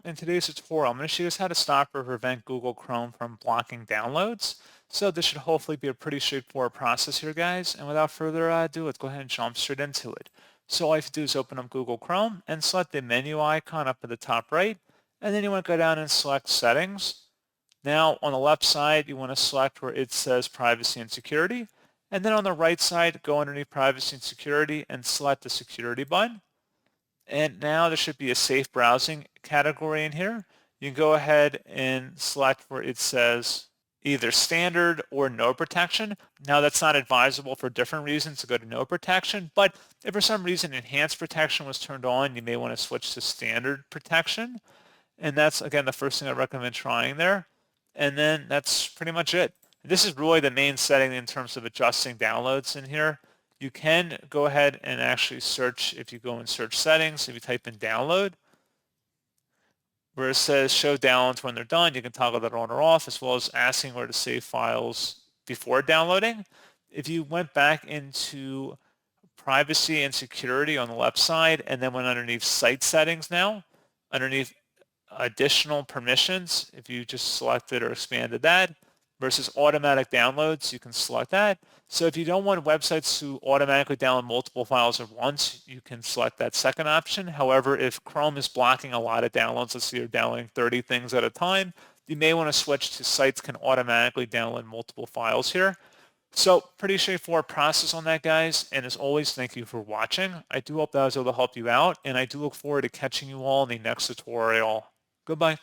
In today's tutorial, I'm going to show you guys how to stop or prevent Google Chrome from blocking downloads. So this should hopefully be a pretty straightforward process here, guys. And without further ado, let's go ahead and jump straight into it. So all you have to do is open up Google Chrome and select the menu icon up at the top right. And then you want to go down and select Settings. Now on the left side, you want to select where it says Privacy and Security. And then on the right side, go underneath Privacy and Security and select the Security button. And now there should be a safe browsing category in here. You can go ahead and select where it says either standard or no protection. Now that's not advisable for different reasons to go to no protection, but if for some reason enhanced protection was turned on, you may want to switch to standard protection. And that's, again, the first thing I recommend trying there. And then that's pretty much it. This is really the main setting in terms of adjusting downloads in here. You can go ahead and actually search, if you go and search settings, if you type in download, where it says show downloads when they're done, you can toggle that on or off, as well as asking where to save files before downloading. If you went back into privacy and security on the left side and then went underneath site settings now, underneath additional permissions, if you just selected or expanded that, versus automatic downloads, you can select that. So if you don't want websites to automatically download multiple files at once, you can select that second option. However, if Chrome is blocking a lot of downloads, let's say you're downloading 30 things at a time, you may want to switch to sites can automatically download multiple files here. So pretty straightforward process on that, guys. And as always, thank you for watching. I do hope that I was able to help you out, and I do look forward to catching you all in the next tutorial. Goodbye.